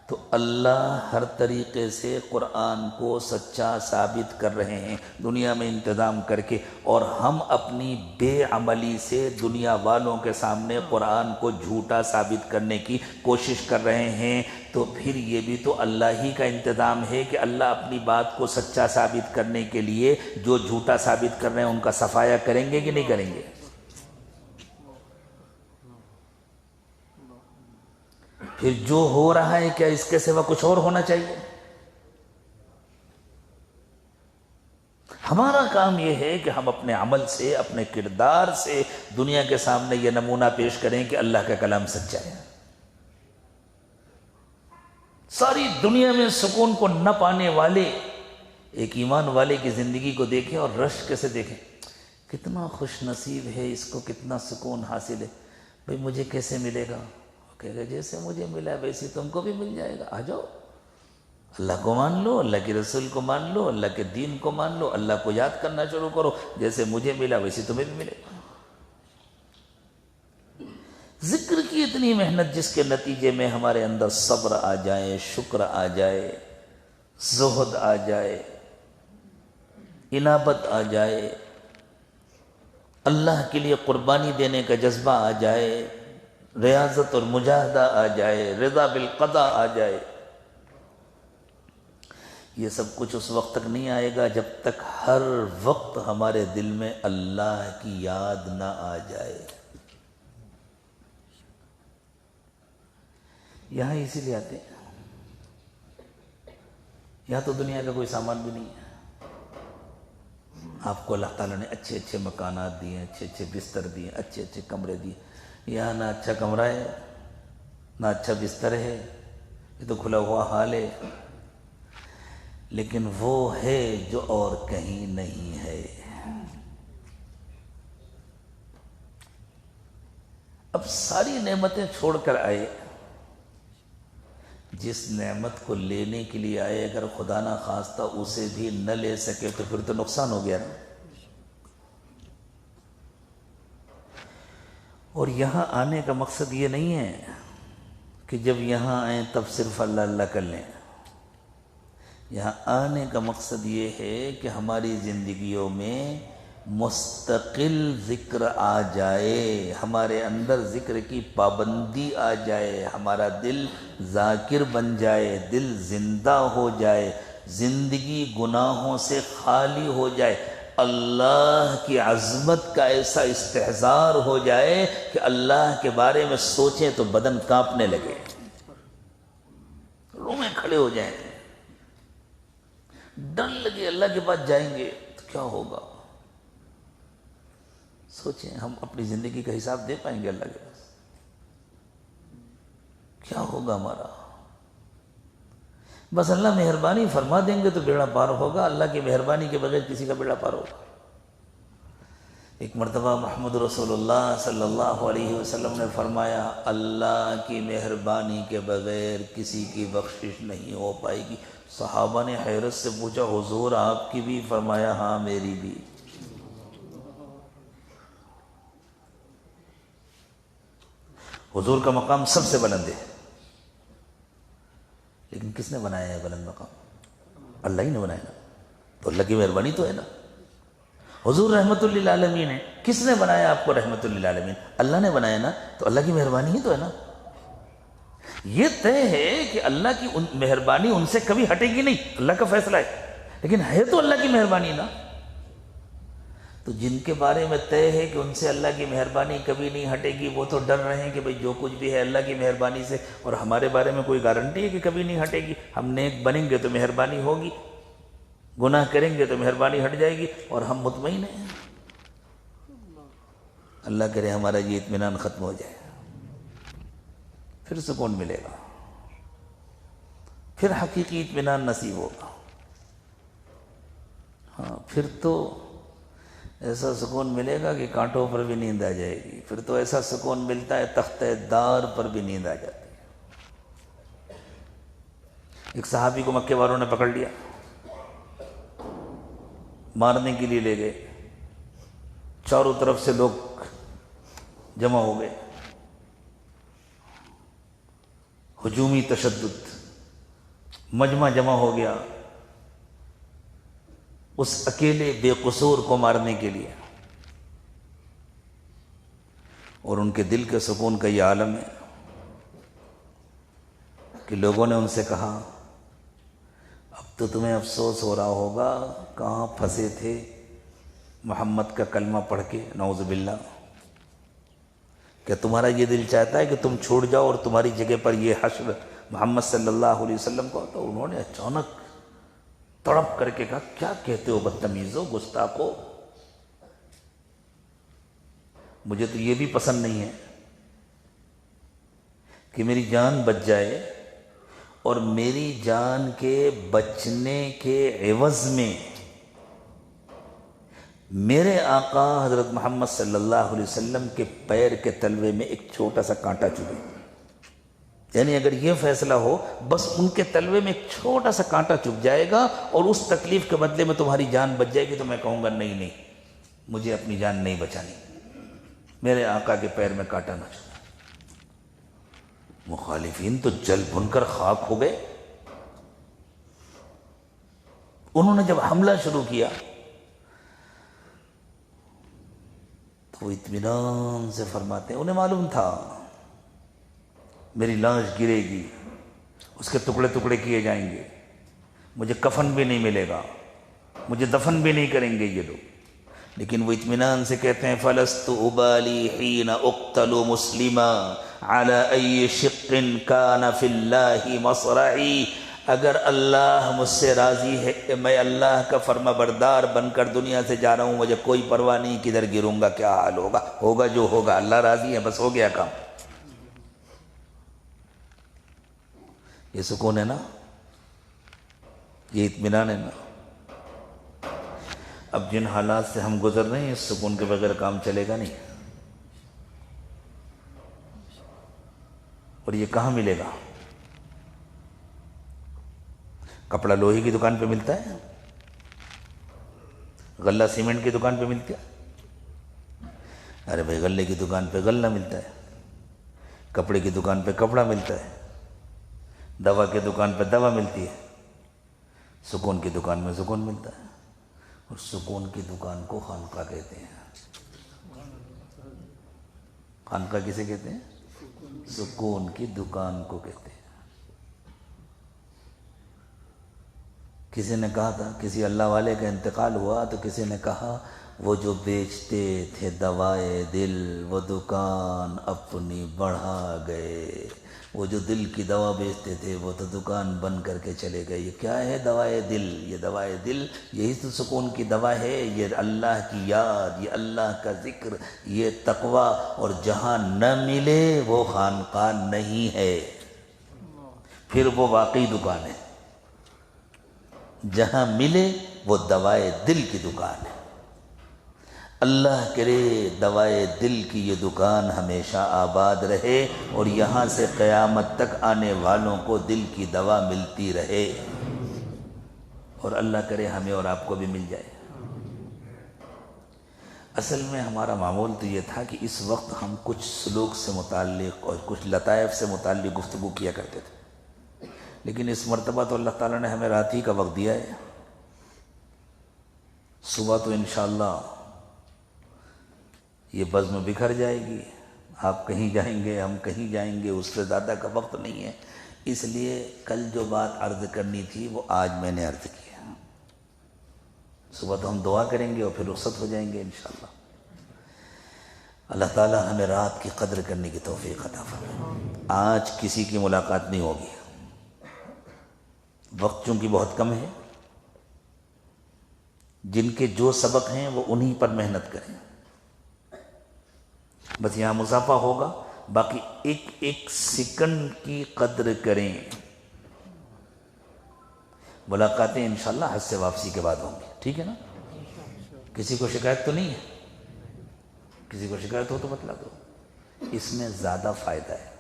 تو اللہ ہر طریقے سے قرآن کو سچا ثابت کر رہے ہیں دنیا میں انتظام کر کے، اور ہم اپنی بے عملی سے دنیا والوں کے سامنے قرآن کو جھوٹا ثابت کرنے کی کوشش کر رہے ہیں۔ تو پھر یہ بھی تو اللہ ہی کا انتظام ہے کہ اللہ اپنی بات کو سچا ثابت کرنے کے لیے جو جھوٹا ثابت کر رہے ہیں ان کا صفایا کریں گے کہ نہیں کریں گے؟ پھر جو ہو رہا ہے کیا اس کے سوا کچھ اور ہونا چاہیے؟ ہمارا کام یہ ہے کہ ہم اپنے عمل سے، اپنے کردار سے دنیا کے سامنے یہ نمونہ پیش کریں کہ اللہ کا کلام سچا ہے۔ ساری دنیا میں سکون کو نہ پانے والے ایک ایمان والے کی زندگی کو دیکھیں اور رشک سے دیکھیں، کتنا خوش نصیب ہے، اس کو کتنا سکون حاصل ہے۔ بھئی مجھے کیسے ملے گا؟ کہے گا جیسے مجھے ملا ویسے تم کو بھی مل جائے گا، آ جاؤ، اللہ کو مان لو، اللہ کے رسول کو مان لو، اللہ کے دین کو مان لو، اللہ کو یاد کرنا شروع کرو، جیسے مجھے ملا ویسے تمہیں بھی ملے گا۔ ذکر کی اتنی محنت جس کے نتیجے میں ہمارے اندر صبر آ جائے، شکر آ جائے، زہد آ جائے، انابت آ جائے، اللہ کے لیے قربانی دینے کا جذبہ آ جائے، ریاضت اور مجاہدہ آ جائے، رضا بالقضاء آ جائے. یہ سب کچھ اس وقت تک نہیں آئے گا جب تک ہر وقت ہمارے دل میں اللہ کی یاد نہ آ جائے. یہاں اسی لیے آتے ہیں. یہاں تو دنیا کا کوئی سامان بھی نہیں ہے. آپ کو اللہ تعالیٰ نے اچھے اچھے مکانات دیے، اچھے اچھے بستر دیے، اچھے اچھے کمرے دیے. یہاں نہ اچھا کمرہ ہے، نہ اچھا بستر ہے، یہ تو کھلا ہوا حال ہے. لیکن وہ ہے جو اور کہیں نہیں ہے. اب ساری نعمتیں چھوڑ کر آئے، جس نعمت کو لینے کے لیے آئے اگر خدا نہ خواستہ اسے بھی نہ لے سکے تو پھر تو نقصان ہو گیا نا. اور یہاں آنے کا مقصد یہ نہیں ہے کہ جب یہاں آئیں تب صرف اللہ اللہ کر لیں. یہاں آنے کا مقصد یہ ہے کہ ہماری زندگیوں میں مستقل ذکر آ جائے، ہمارے اندر ذکر کی پابندی آ جائے، ہمارا دل ذاکر بن جائے، دل زندہ ہو جائے، زندگی گناہوں سے خالی ہو جائے، اللہ کی عظمت کا ایسا استحضار ہو جائے کہ اللہ کے بارے میں سوچیں تو بدن کانپنے لگے، روئیں کھڑے ہو جائیں. ڈر لگے اللہ کے پاس جائیں گے تو کیا ہوگا. سوچیں ہم اپنی زندگی کا حساب دے پائیں گے اللہ کے پاس؟ کیا ہوگا ہمارا؟ بس اللہ مہربانی فرما دیں گے تو بیڑا پار ہوگا. اللہ کی مہربانی کے بغیر کسی کا بیڑا پار ہوگا. ایک مرتبہ محمد رسول اللہ صلی اللہ علیہ وسلم نے فرمایا اللہ کی مہربانی کے بغیر کسی کی بخشش نہیں ہو پائے گی. صحابہ نے حیرت سے پوچھا حضور آپ کی بھی؟ فرمایا ہاں میری بھی. حضور کا مقام سب سے بلند ہے، لیکن کس نے بنایا ہے بلند مقام؟ اللہ ہی نے بنایا نا. تو اللہ کی مہربانی تو ہے نا. حضور رحمت للعالمین ہے، کس نے بنایا آپ کو رحمت للعالمین؟ اللہ نے بنایا نا. تو اللہ کی مہربانی ہی تو ہے نا. یہ طے ہے کہ اللہ کی مہربانی ان سے کبھی ہٹے گی نہیں، اللہ کا فیصلہ ہے، لیکن ہے تو اللہ کی مہربانی نا. تو جن کے بارے میں طے ہے کہ ان سے اللہ کی مہربانی کبھی نہیں ہٹے گی، وہ تو ڈر رہے ہیں کہ بھئی جو کچھ بھی ہے اللہ کی مہربانی سے. اور ہمارے بارے میں کوئی گارنٹی ہے کہ کبھی نہیں ہٹے گی؟ ہم نیک بنیں گے تو مہربانی ہوگی، گناہ کریں گے تو مہربانی ہٹ جائے گی، اور ہم مطمئن ہیں. اللہ کرے ہمارا یہ اطمینان ختم ہو جائے، پھر سکون ملے گا، پھر حقیقی اطمینان نصیب ہوگا. ہاں پھر تو ایسا سکون ملے گا کہ کانٹوں پر بھی نیند آ جائے گی. پھر تو ایسا سکون ملتا ہے تختہ دار پر بھی نیند آ جاتی ہے. ایک صحابی کو مکے والوں نے پکڑ لیا، مارنے کے لیے لے گئے. چاروں طرف سے لوگ جمع ہو گئے، ہجومی تشدد، مجمع جمع ہو گیا اس اکیلے بے قصور کو مارنے کے لیے. اور ان کے دل کے سکون کا یہ عالم ہے کہ لوگوں نے ان سے کہا اب تو تمہیں افسوس ہو رہا ہوگا، کہاں پھنسے تھے محمد کا کلمہ پڑھ کے، نعوذ باللہ. کیا تمہارا یہ دل چاہتا ہے کہ تم چھوٹ جاؤ اور تمہاری جگہ پر یہ حشر محمد صلی اللہ علیہ وسلم کو؟ تو انہوں نے اچانک تڑپ کر کے کہا کیا کہتے ہو بدتمیزو، گستاخو، مجھے تو یہ بھی پسند نہیں ہے کہ میری جان بچ جائے اور میری جان کے بچنے کے عوض میں میرے آقا حضرت محمد صلی اللہ علیہ وسلم کے پیر کے تلوے میں ایک چھوٹا سا کانٹا چبھے. یعنی اگر یہ فیصلہ ہو بس ان کے تلوے میں ایک چھوٹا سا کانٹا چبھ جائے گا اور اس تکلیف کے بدلے میں تمہاری جان بچ جائے گی، تو میں کہوں گا نہیں نہیں، مجھے اپنی جان نہیں بچانی، میرے آقا کے پیر میں کانٹا نہ چبھے. مخالفین تو جل بھن کر خاک ہو گئے. انہوں نے جب حملہ شروع کیا تو وہ اطمینان سے فرماتے ہیں, انہیں معلوم تھا میری لاش گرے گی, اس کے ٹکڑے ٹکڑے کیے جائیں گے, مجھے کفن بھی نہیں ملے گا, مجھے دفن بھی نہیں کریں گے یہ لوگ. لیکن وہ اطمینان سے کہتے ہیں فلست ابالی حین اقتل مسلما علی ای شق کان فی اللہ مصرعی. اگر اللہ مجھ سے راضی ہے کہ میں اللہ کا فرما بردار بن کر دنیا سے جا رہا ہوں, مجھے کوئی پرواہ نہیں کدھر گروں گا, کیا حال ہوگا, ہوگا جو ہوگا, اللہ راضی ہے, بس ہو گیا کام. یہ سکون ہے نا, یہ اطمینان ہے نا. اب جن حالات سے ہم گزر رہے ہیں اس سکون کے بغیر کام چلے گا نہیں. اور یہ کہاں ملے گا؟ کپڑا لوہے کی دکان پہ ملتا ہے, غلہ سیمنٹ کی دکان پہ ملتا ہے. ارے بھائی غلے کی دکان پہ غلہ ملتا ہے, کپڑے کی دکان پہ کپڑا ملتا ہے, دوا کی دکان پہ دوا ملتی ہے, سکون کی دکان میں سکون ملتا ہے. اور سکون کی دکان کو خانقاہ کہتے ہیں. خانقاہ کسے کہتے ہیں؟ سکون کی دکان کو کہتے ہیں. کسی نے کہا تھا, کسی اللہ والے کا انتقال ہوا تو کسی نے کہا وہ جو بیچتے تھے دوائے دل وہ دکان اپنی بڑھا گئے. وہ جو دل کی دوا بیچتے تھے وہ تو دکان بند کر کے چلے گئے. یہ کیا ہے دوائے دل؟ یہ دوائے دل یہی تو سکون کی دوا ہے. یہ اللہ کی یاد, یہ اللہ کا ذکر, یہ تقوی. اور جہاں نہ ملے وہ خانقاہ نہیں ہے, پھر وہ واقعی دکان ہے. جہاں ملے وہ دوائے دل کی دکان ہے. اللہ کرے دوائے دل کی یہ دکان ہمیشہ آباد رہے اور یہاں سے قیامت تک آنے والوں کو دل کی دوا ملتی رہے. اور اللہ کرے ہمیں اور آپ کو بھی مل جائے. اصل میں ہمارا معمول تو یہ تھا کہ اس وقت ہم کچھ سلوک سے متعلق اور کچھ لطائف سے متعلق گفتگو کیا کرتے تھے, لیکن اس مرتبہ تو اللہ تعالیٰ نے ہمیں رات ہی کا وقت دیا ہے. صبح تو انشاءاللہ یہ بزم بکھر جائے گی, آپ کہیں جائیں گے, ہم کہیں جائیں گے, اس سے زیادہ کا وقت نہیں ہے. اس لیے کل جو بات عرض کرنی تھی وہ آج میں نے عرض کی. صبح تو ہم دعا کریں گے اور پھر رخصت ہو جائیں گے انشاءاللہ. اللہ تعالیٰ ہمیں رات کی قدر کرنے کی توفیق عطا فرمائے. آج کسی کی ملاقات نہیں ہوگی, وقت چونکہ بہت کم ہے. جن کے جو سبق ہیں وہ انہی پر محنت کریں. بس یہاں مصافحہ ہوگا, باقی ایک ایک سیکنڈ کی قدر کریں. ملاقاتیں انشاءاللہ حج سے واپسی کے بعد ہوں گی, ٹھیک ہے نا؟ کسی کو شکایت تو نہیں ہے؟ کسی کو شکایت ہو تو بتلا دو. اس میں زیادہ فائدہ ہے.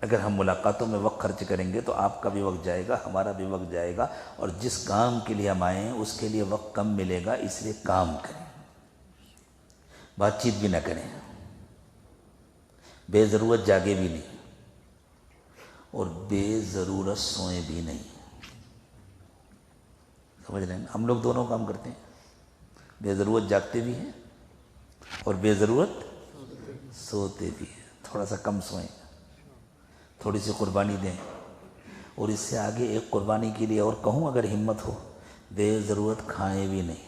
اگر ہم ملاقاتوں میں وقت خرچ کریں گے تو آپ کا بھی وقت جائے گا, ہمارا بھی وقت جائے گا, اور جس کام کے لیے ہم آئے ہیں اس کے لیے وقت کم ملے گا. اس لیے کام کریں, بات چیت بھی نہ کریں, بے ضرورت جاگے بھی نہیں, اور بے ضرورت سوئیں بھی نہیں. سمجھ رہے ہیں؟ ہم لوگ دونوں کام کرتے ہیں, بے ضرورت جاگتے بھی ہیں اور بے ضرورت سوتے بھی ہیں. تھوڑا سا کم سوئیں, تھوڑی سی قربانی دیں. اور اس سے آگے ایک قربانی کے لیے اور کہوں, اگر ہمت ہو, بے ضرورت کھائیں بھی نہیں.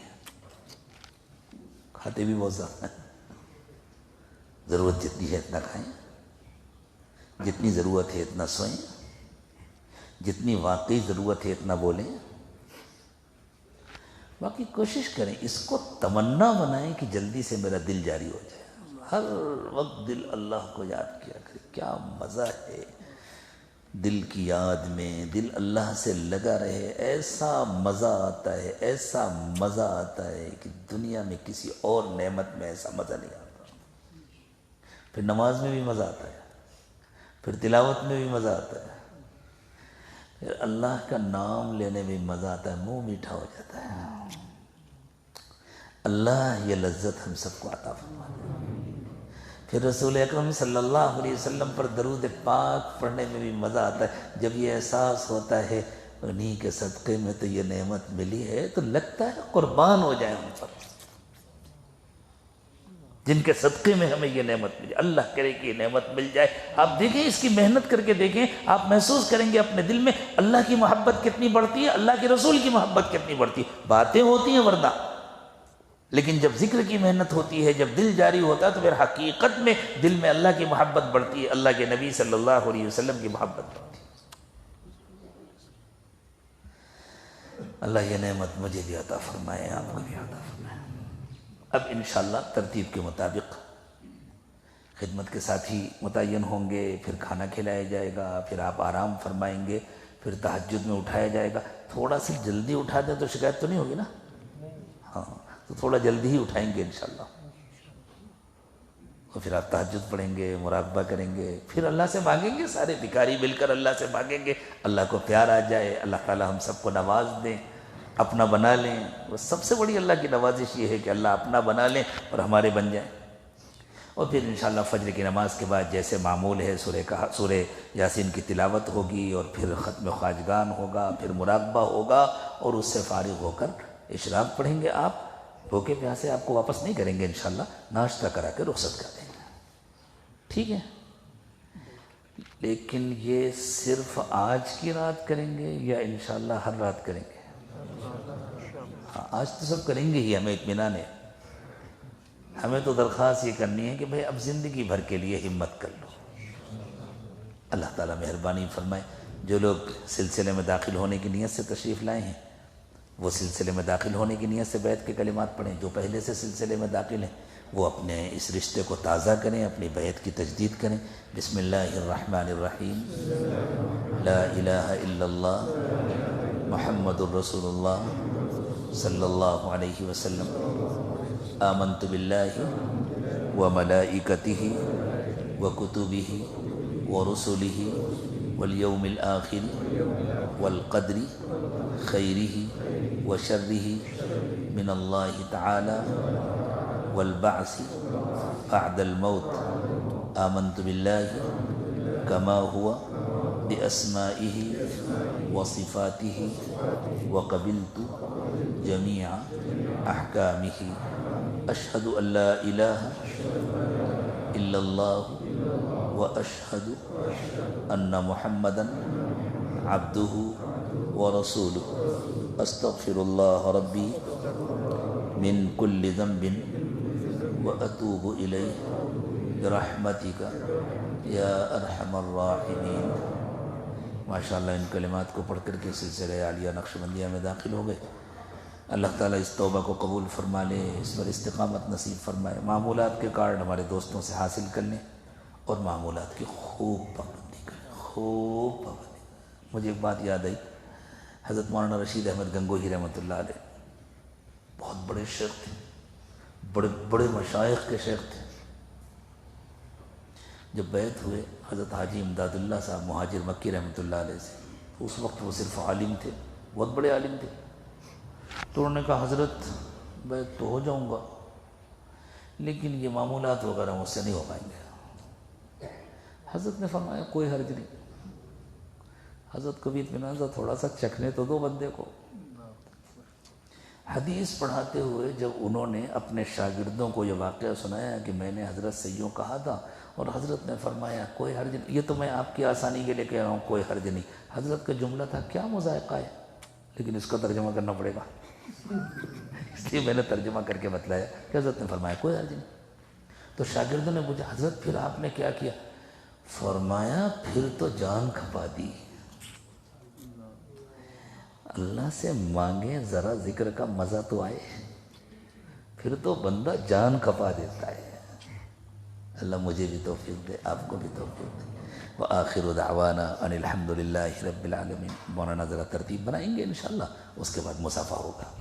کھاتے بھی بہت زیادہ ہیں. ضرورت جتنی ہے اتنا کھائیں, جتنی ضرورت ہے اتنا سوئیں, جتنی واقعی ضرورت ہے اتنا بولیں. باقی کوشش کریں, اس کو تمنا بنائیں کہ جلدی سے میرا دل جاری ہو جائے. ہر وقت دل اللہ کو یاد کیا کرے. کیا مزہ ہے دل کی یاد میں, دل اللہ سے لگا رہے. ایسا مزہ آتا ہے, ایسا مزہ آتا ہے کہ دنیا میں کسی اور نعمت میں ایسا مزہ نہیں آتا. پھر نماز میں بھی مزہ آتا ہے, پھر تلاوت میں بھی مزہ آتا ہے, پھر اللہ کا نام لینے میں مزہ آتا ہے, منہ میٹھا ہو جاتا ہے. اللہ یہ لذت ہم سب کو عطا فرما دے. پھر رسول اکرم صلی اللہ علیہ وسلم پر درود پاک پڑھنے میں بھی مزہ آتا ہے جب یہ احساس ہوتا ہے انہی کے صدقے میں تو یہ نعمت ملی ہے، تو لگتا ہے قربان ہو جائے ان پر، جن کے صدقے میں ہمیں یہ نعمت ملی۔ اللہ کرے کہ یہ نعمت مل جائے۔ آپ دیکھیں، اس کی محنت کر کے دیکھیں، آپ محسوس کریں گے اپنے دل میں اللہ کی محبت کتنی بڑھتی ہے، اللہ کے رسول کی محبت کتنی بڑھتی ہے۔ باتیں ہوتی ہیں ورنہ، لیکن جب ذکر کی محنت ہوتی ہے، جب دل جاری ہوتا ہے، تو پھر حقیقت میں دل میں اللہ کی محبت بڑھتی ہے، اللہ کے نبی صلی اللہ علیہ وسلم کی محبت بڑھتی ہے۔ اللہ یہ نعمت مجھے بھی عطا فرمائے، آپ کو بھی عطا فرمائے۔ اب انشاءاللہ ترتیب کے مطابق خدمت کے ساتھی متعین ہوں گے، پھر کھانا کھلایا جائے گا، پھر آپ آرام فرمائیں گے، پھر تہجد میں اٹھایا جائے گا۔ تھوڑا سا جلدی اٹھا دیں تو شکایت تو نہیں ہوگی نا؟ ہاں، تو تھوڑا جلدی ہی اٹھائیں گے انشاءاللہ، اور پھر آپ تہجد پڑھیں گے، مراقبہ کریں گے، پھر اللہ سے مانگیں گے، سارے بھکاری مل کر اللہ سے مانگیں گے، اللہ کو پیار آ جائے، اللہ تعالی ہم سب کو نواز دیں، اپنا بنا لیں۔ وہ سب سے بڑی اللہ کی نوازش یہ ہے کہ اللہ اپنا بنا لیں اور ہمارے بن جائیں۔ اور پھر انشاءاللہ فجر کی نماز کے بعد جیسے معمول ہے سورہ یاسین کی تلاوت ہوگی، اور پھر ختم خواجگان ہوگا، پھر مراقبہ ہوگا، اور اس سے فارغ ہو کر اشراق پڑھیں گے۔ آپ بھوکے پیاسے آپ کو واپس نہیں کریں گے انشاءاللہ، ناشتہ کرا کے رخصت کر دیں گے، ٹھیک ہے؟ لیکن یہ صرف آج کی رات کریں گے یا انشاءاللہ ہر رات کریں گے؟ آج تو سب کریں گے ہی، ہمیں اطمینان ہے۔ ہمیں تو درخواست یہ کرنی ہے کہ بھئی اب زندگی بھر کے لیے ہمت کر لو۔ اللہ تعالیٰ مہربانی فرمائے۔ جو لوگ سلسلے میں داخل ہونے کی نیت سے تشریف لائے ہیں، وہ سلسلے میں داخل ہونے کی نیت سے بیعت کے کلمات پڑھیں۔ جو پہلے سے سلسلے میں داخل ہیں وہ اپنے اس رشتے کو تازہ کریں، اپنی بیعت کی تجدید کریں۔ بسم اللہ الرحمن الرحیم۔ لا الہ الا اللہ محمد الرسول اللہ صلی اللہ علیہ وسلم۔ آمنت باللہ وملائکتہ وکتبہ ورسلہ والیوم الآخر والقدر خیرہ وشرہ من اللہ تعالی والبعث بعد الموت۔ آمنت باللہ کما ہوا بأسمائہ وصفاتہ وقبلت جمیع احکامہ۔ اشہد ان لا الہ الا اللہ واشہد ان محمدا عبدہ ورسولہ۔ استغفر اللہ ربی من کل ذنب واتوب الیہ برحمتک یا ارحم الراحمین۔ ماشاءاللہ ان کلمات کو پڑھ کر کے سلسلہ عالیہ نقشبندیہ میں داخل ہو گئے۔ اللہ تعالیٰ اس توبہ کو قبول فرما لے، اس پر استقامت نصیب فرمائے۔ معمولات کے کارڈ ہمارے دوستوں سے حاصل کر لیں، اور معمولات کی خوب پابندی کریں، خوب پابندی۔ مجھے ایک بات یاد آئی، حضرت مولانا رشید احمد گنگوہی رحمۃ اللہ علیہ بہت بڑے شیخ تھے، بڑے بڑے مشائخ کے شیخ تھے۔ جب بیعت ہوئے حضرت حاجی امداد اللہ صاحب مہاجر مکی رحمۃ اللہ علیہ سے، اس وقت وہ صرف عالم تھے، بہت بڑے عالم تھے۔ تو انہوں نے کہا حضرت بیعت تو ہو جاؤں گا، لیکن یہ معمولات وغیرہ مجھ سے نہیں ہو پائیں گے۔ حضرت نے فرمایا کوئی حرج نہیں۔ حضرت کو بھی اطمینان تھا، تھوڑا سا چکھنے تو دو بندے کو۔ حدیث پڑھاتے ہوئے جب انہوں نے اپنے شاگردوں کو یہ واقعہ سنایا کہ میں نے حضرت سے یوں کہا تھا اور حضرت نے فرمایا کوئی حرج نہیں، یہ تو میں آپ کی آسانی کے لیے کہہ رہا ہوں کوئی حرج نہیں۔ حضرت کا جملہ تھا کیا مذائقہ ہے، لیکن اس کا ترجمہ کرنا پڑے گا، اس لیے میں نے ترجمہ کر کے بتلایا کہ حضرت نے فرمایا کوئی حرج نہیں۔ تو شاگردوں نے پوچھا حضرت پھر آپ نے کیا کیا؟ فرمایا پھر تو جان کھپا دی۔ اللہ سے مانگے ذرا ذکر کا مزہ تو آئے، پھر تو بندہ جان کھپا دیتا ہے۔ اللہ مجھے بھی توفیق دے، آپ کو بھی توفیق دے۔ وآخر دعوانا ان الحمد للہ رب العالمین۔ مولانا ذرا ترتیب بنائیں گے انشاءاللہ، اس کے بعد مصافحہ ہوگا۔